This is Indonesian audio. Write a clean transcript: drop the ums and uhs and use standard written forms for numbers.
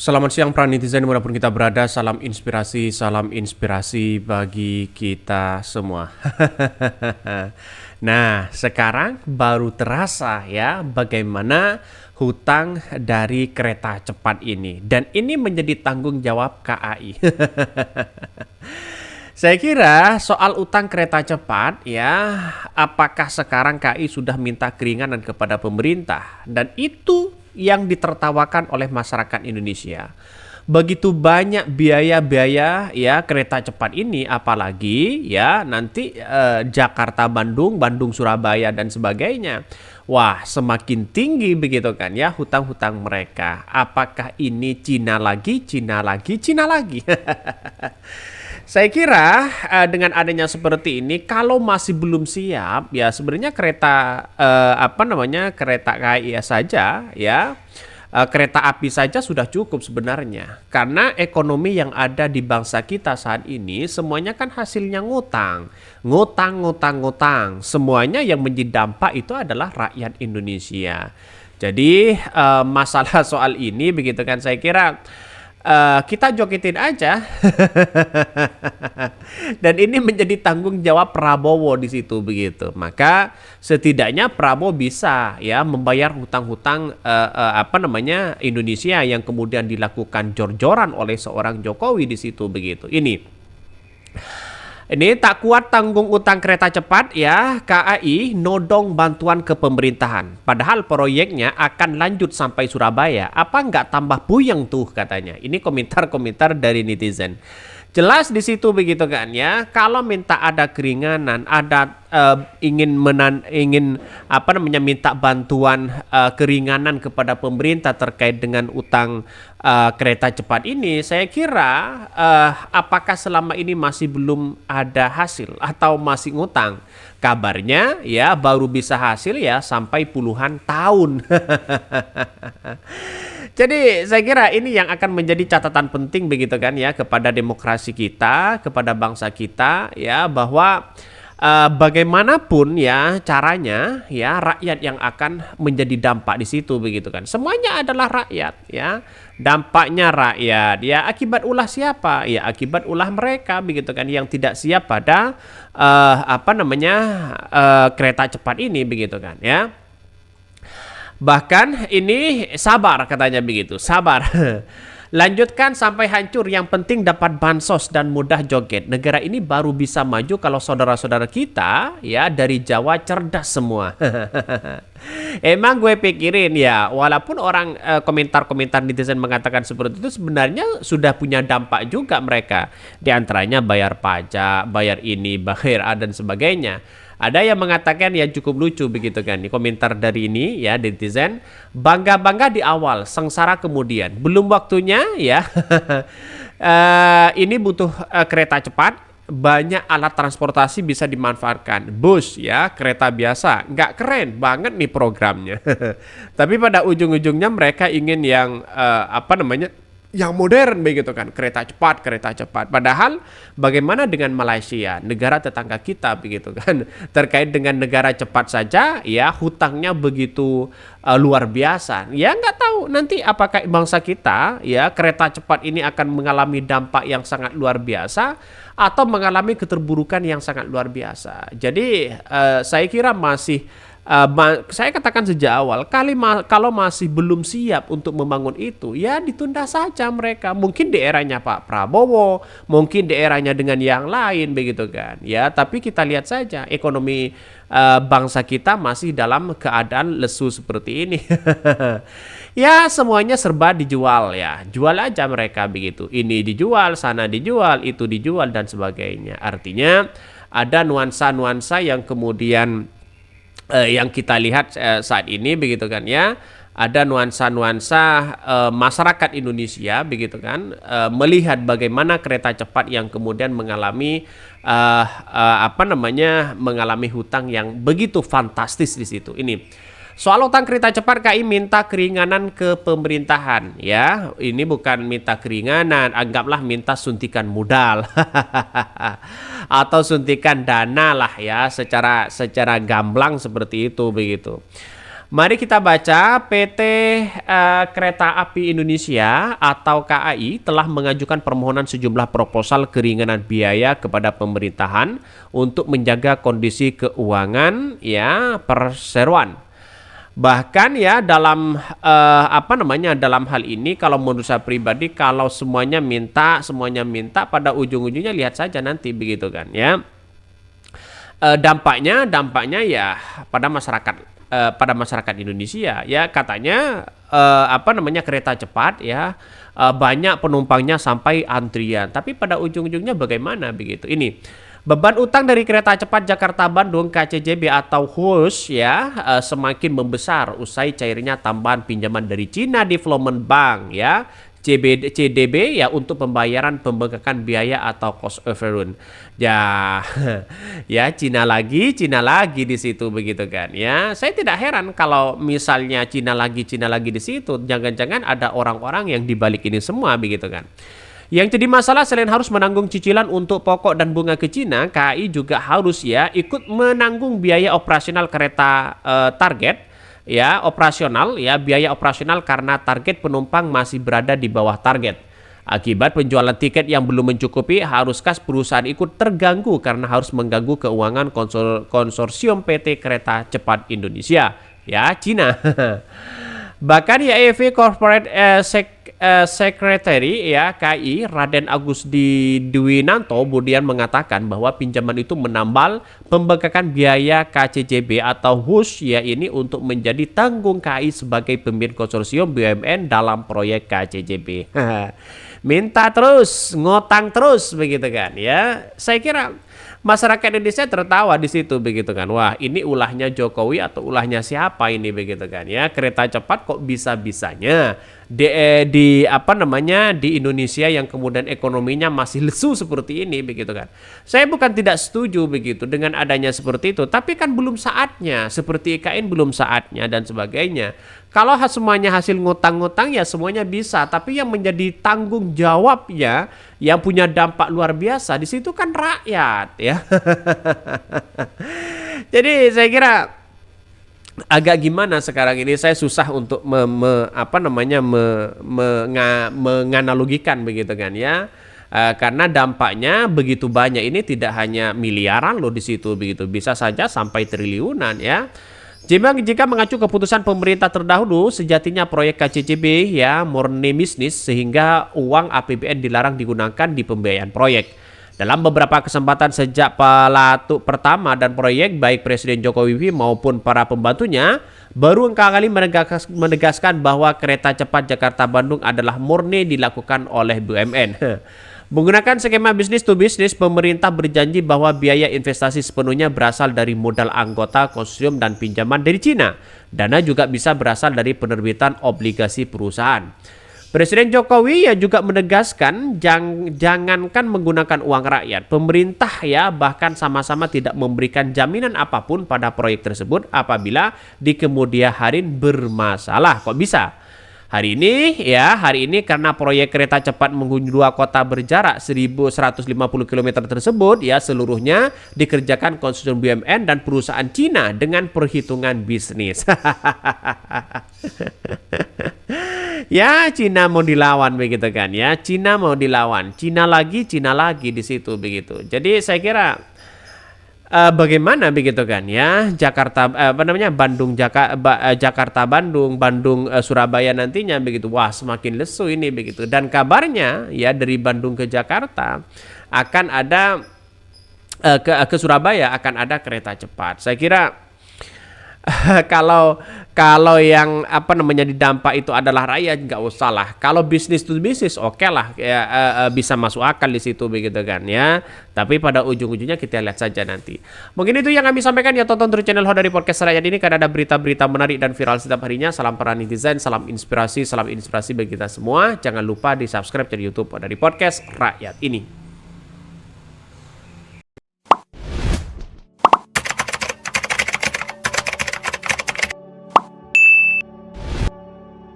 Selamat siang para netizen dimanapun kita berada, salam inspirasi bagi kita semua. Nah, sekarang baru terasa ya bagaimana hutang dari kereta cepat ini. Dan ini menjadi tanggung jawab KAI. Saya kira soal utang kereta cepat ya, apakah sekarang KAI sudah minta keringanan kepada pemerintah? Dan itu yang ditertawakan oleh masyarakat Indonesia. Begitu banyak biaya-biaya ya kereta cepat ini, apalagi ya nanti Jakarta Bandung, Bandung Surabaya dan sebagainya. Wah, semakin tinggi begitu kan ya hutang-hutang mereka. Apakah ini Cina lagi, Cina lagi, Cina lagi? Saya kira dengan adanya seperti ini, kalau masih belum siap, ya sebenarnya kereta kereta KAI saja, ya kereta api saja sudah cukup sebenarnya. Karena ekonomi yang ada di bangsa kita saat ini semuanya kan hasilnya ngutang, ngutang, ngutang, ngutang. Semuanya yang menjadi dampak itu adalah rakyat Indonesia. Jadi masalah soal ini begitu kan, saya kira kita jogetin aja. Dan ini menjadi tanggung jawab Prabowo di situ begitu. Maka setidaknya Prabowo bisa ya membayar hutang-hutang Indonesia yang kemudian dilakukan jor-joran oleh seorang Jokowi di situ begitu. Ini tak kuat tanggung utang kereta cepat ya, KAI nodong bantuan ke pemerintahan. Padahal proyeknya akan lanjut sampai Surabaya. Apa nggak tambah puyeng tuh katanya. Ini komentar-komentar dari netizen. Jelas di situ begitu kan ya. Kalau minta ada keringanan, ada ingin minta bantuan keringanan kepada pemerintah terkait dengan utang kereta cepat ini, saya kira apakah selama ini masih belum ada hasil atau masih ngutang? Kabarnya ya baru bisa hasil ya sampai puluhan tahun. Jadi saya kira ini yang akan menjadi catatan penting begitu kan ya kepada demokrasi kita, kepada bangsa kita ya, bahwa bagaimanapun ya caranya ya rakyat yang akan menjadi dampak di situ begitu kan. Semuanya adalah rakyat ya. Dampaknya rakyat ya, akibat ulah siapa? Ya akibat ulah mereka begitu kan yang tidak siap pada kereta cepat ini begitu kan ya. Bahkan ini sabar katanya begitu, sabar. Lanjutkan sampai hancur, yang penting dapat bansos dan mudah joget. Negara ini baru bisa maju kalau saudara-saudara kita ya dari Jawa cerdas semua. Emang gue pikirin ya, walaupun orang komentar-komentar netizen mengatakan seperti itu, sebenarnya sudah punya dampak juga mereka. Di antaranya bayar pajak, bayar ini, bayar A dan sebagainya. Ada yang mengatakan yang cukup lucu begitu kan. Di komentar dari ini ya netizen, bangga-bangga di awal, sengsara kemudian. Belum waktunya ya. Ini butuh kereta cepat, banyak alat transportasi bisa dimanfaatkan. Bus ya, kereta biasa, nggak keren banget nih programnya. Tapi pada ujung-ujungnya mereka ingin yang yang modern begitu kan, kereta cepat, kereta cepat. Padahal bagaimana dengan Malaysia, negara tetangga kita begitu kan, terkait dengan negara cepat saja ya hutangnya begitu luar biasa. Ya nggak tahu nanti apakah bangsa kita ya kereta cepat ini akan mengalami dampak yang sangat luar biasa atau mengalami keterburukan yang sangat luar biasa. Jadi saya kira masih saya katakan sejak awal, kalau masih belum siap untuk membangun itu, ya ditunda saja mereka. Mungkin di eranya Pak Prabowo, mungkin di eranya dengan yang lain begitu kan. Ya, tapi kita lihat saja ekonomi bangsa kita masih dalam keadaan lesu seperti ini. Ya, semuanya serba dijual ya. Jual aja mereka begitu. Ini dijual, sana dijual, itu dijual dan sebagainya. Artinya ada nuansa-nuansa yang kemudian yang kita lihat saat ini begitu kan ya, ada nuansa-nuansa masyarakat Indonesia begitu kan melihat bagaimana kereta cepat yang kemudian mengalami mengalami hutang yang begitu fantastis di situ. Ini soal utang kereta cepat, KAI minta keringanan ke pemerintahan ya. Ini bukan minta keringanan, anggaplah minta suntikan modal. Atau suntikan dana lah ya, secara gamblang seperti itu begitu. Mari kita baca PT Kereta Api Indonesia atau KAI telah mengajukan permohonan sejumlah proposal keringanan biaya kepada pemerintahan untuk menjaga kondisi keuangan ya perseroan. Bahkan ya dalam dalam hal ini kalau menurut saya pribadi kalau semuanya minta pada ujung-ujungnya lihat saja nanti begitu kan ya. Dampaknya ya pada masyarakat Indonesia ya katanya kereta cepat ya banyak penumpangnya sampai antrian, tapi pada ujung-ujungnya bagaimana begitu ini. Beban utang dari kereta cepat Jakarta Bandung KCJB atau HUS ya semakin membesar usai cairnya tambahan pinjaman dari China Development Bank ya CDB ya untuk pembayaran pembengkakan biaya atau cost overrun. Ya, ya Cina lagi di situ begitu kan ya. Saya tidak heran kalau misalnya Cina lagi di situ. Jangan-jangan ada orang-orang yang dibalik ini semua begitu kan. Yang jadi masalah selain harus menanggung cicilan untuk pokok dan bunga ke Cina, KAI juga harus ya ikut menanggung biaya operasional kereta target. Ya, biaya operasional karena target penumpang masih berada di bawah target. Akibat penjualan tiket yang belum mencukupi, haruskah perusahaan ikut terganggu karena harus mengganggu keuangan konsorsium PT Kereta Cepat Indonesia, ya Cina. Bahkan IAEV Corporate Secretary ya KAI Raden Agus Dwinanto kemudian mengatakan bahwa pinjaman itu menambal pembengkakan biaya KCJB atau HUS ya ini untuk menjadi tanggung KAI sebagai pemimpin konsorsium BUMN dalam proyek KCJB. Minta terus, ngotang terus begitu kan ya. Saya kira masyarakat Indonesia tertawa di situ begitu kan. Wah, ini ulahnya Jokowi atau ulahnya siapa ini begitu kan ya. Kereta cepat kok bisa-bisanya di Indonesia yang kemudian ekonominya masih lesu seperti ini begitu kan. Saya bukan tidak setuju begitu dengan adanya seperti itu, tapi kan belum saatnya, seperti IKN belum saatnya dan sebagainya. Kalau semuanya hasil ngutang-ngutang ya semuanya bisa, tapi yang menjadi tanggung jawabnya yang punya dampak luar biasa di situ kan rakyat ya. Jadi saya kira agak gimana sekarang ini saya susah untuk menganalogikan begitu kan ya. Karena dampaknya begitu banyak ini tidak hanya miliaran loh di situ begitu, bisa saja sampai triliunan ya. Jika mengacu keputusan pemerintah terdahulu, sejatinya proyek KCJB ya murni bisnis sehingga uang APBN dilarang digunakan di pembiayaan proyek. Dalam beberapa kesempatan sejak pelatuk pertama dan proyek, baik Presiden Jokowi maupun para pembantunya baru kali menegaskan bahwa kereta cepat Jakarta Bandung adalah murni dilakukan oleh BUMN. Menggunakan skema bisnis to bisnis, pemerintah berjanji bahwa biaya investasi sepenuhnya berasal dari modal anggota, konsorsium, dan pinjaman dari Cina. Dana juga bisa berasal dari penerbitan obligasi perusahaan. Presiden Jokowi ya juga menegaskan jangankan menggunakan uang rakyat, pemerintah ya bahkan sama-sama tidak memberikan jaminan apapun pada proyek tersebut apabila di kemudian hari bermasalah. Kok bisa? Hari ini karena proyek kereta cepat menghubungi dua kota berjarak 1.150 km tersebut ya seluruhnya dikerjakan konsorsium BUMN dan perusahaan Cina dengan perhitungan bisnis. Ya Cina mau dilawan begitu kan ya, Cina mau dilawan, Cina lagi di situ begitu. Jadi saya kira bagaimana begitu kan ya Jakarta Bandung Surabaya nantinya begitu. Wah, semakin lesu ini begitu. Dan kabarnya ya dari Bandung ke Jakarta akan ada ke Surabaya akan ada kereta cepat. Saya kira kalau yang didampak itu adalah rakyat nggak usah lah. Kalau bisnis to bisnis oke lah ya, bisa masuk akal di situ begitu kan ya. Tapi pada ujung-ujungnya kita lihat saja nanti. Mungkin itu yang kami sampaikan ya, tonton terus channel Hodari Podcast Rakyat ini karena ada berita-berita menarik dan viral setiap harinya. Salam para netizen, salam inspirasi bagi kita semua. Jangan lupa di subscribe channel YouTube Hodari Podcast Rakyat ini.